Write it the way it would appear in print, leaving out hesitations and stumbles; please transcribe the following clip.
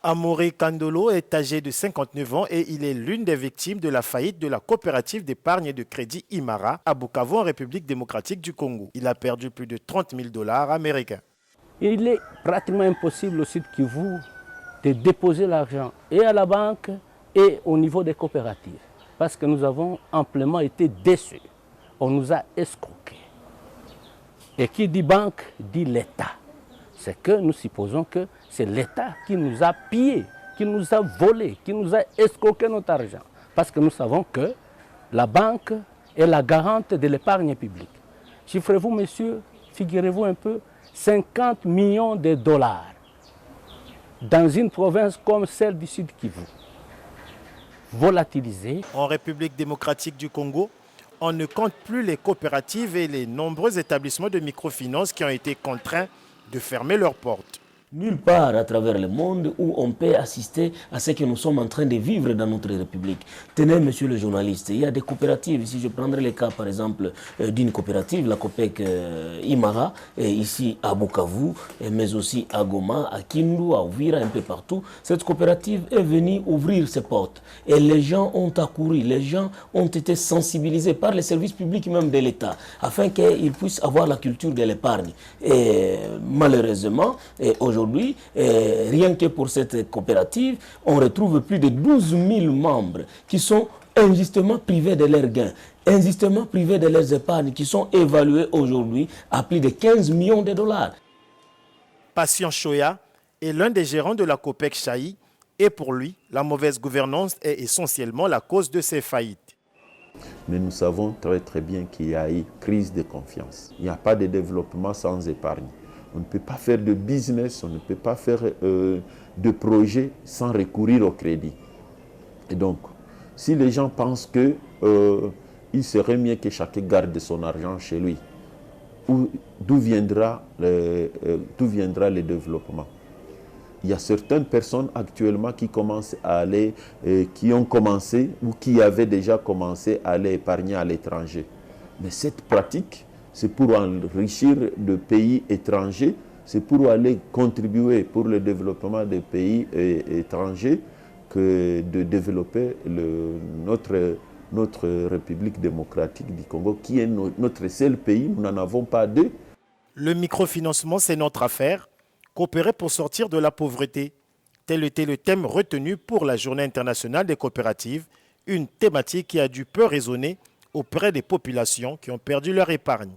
Amoré Kandolo est âgé de 59 ans et il est l'une des victimes de la faillite de la coopérative d'épargne et de crédit Imara à Bukavu en République démocratique du Congo. Il a perdu plus de 30 000 $ américains. Il est pratiquement impossible au Sud Kivu de déposer l'argent et à la banque et au niveau des coopératives parce que nous avons amplement été déçus. On nous a escroqués. Et qui dit banque dit l'État. C'est que nous supposons que c'est l'État qui nous a pillés, qui nous a volés, qui nous a escroqué notre argent. Parce que nous savons que la banque est la garante de l'épargne publique. Chiffrez-vous, messieurs, figurez-vous un peu, 50 millions de dollars dans une province comme celle du Sud Kivu. Volatilisée. En République démocratique du Congo, on ne compte plus les coopératives et les nombreux établissements de microfinance qui ont été contraints de fermer leurs portes. Nulle part à travers le monde où on peut assister à ce que nous sommes en train de vivre dans notre République. Tenez, monsieur le journaliste, il y a des coopératives. Si je prendrais le cas, par exemple, d'une coopérative, la COPEC Imara, ici à Bukavu, mais aussi à Goma, à Kindu, à Uvira, un peu partout. Cette coopérative est venue ouvrir ses portes. Et les gens ont accouru, les gens ont été sensibilisés par les services publics même de l'État, afin qu'ils puissent avoir la culture de l'épargne. Et malheureusement, aujourd'hui, rien que pour cette coopérative, on retrouve plus de 12 000 membres qui sont injustement privés de leurs gains, injustement privés de leurs épargnes, qui sont évalués aujourd'hui à plus de 15 millions de dollars. Patient Choya est l'un des gérants de la COPEC Chaï et pour lui, la mauvaise gouvernance est essentiellement la cause de ces faillites. Mais nous savons très bien qu'il y a eu crise de confiance. Il n'y a pas de développement sans épargne. On ne peut pas faire de business, on ne peut pas faire de projet sans recourir au crédit. Et donc, si les gens pensent qu'il serait mieux que chacun garde son argent chez lui, d'où viendra le développement? Il y a certaines personnes actuellement qui commencent à aller, qui ont commencé ou qui avaient déjà commencé à aller épargner à l'étranger. Mais cette pratique, c'est pour enrichir de pays étrangers, c'est pour aller contribuer pour le développement des pays étrangers que de développer notre République démocratique du Congo, qui est notre seul pays, nous n'en avons pas deux. Le microfinancement, c'est notre affaire. Coopérer pour sortir de la pauvreté. Tel était le thème retenu pour la Journée internationale des coopératives, une thématique qui a dû peu résonner auprès des populations qui ont perdu leur épargne.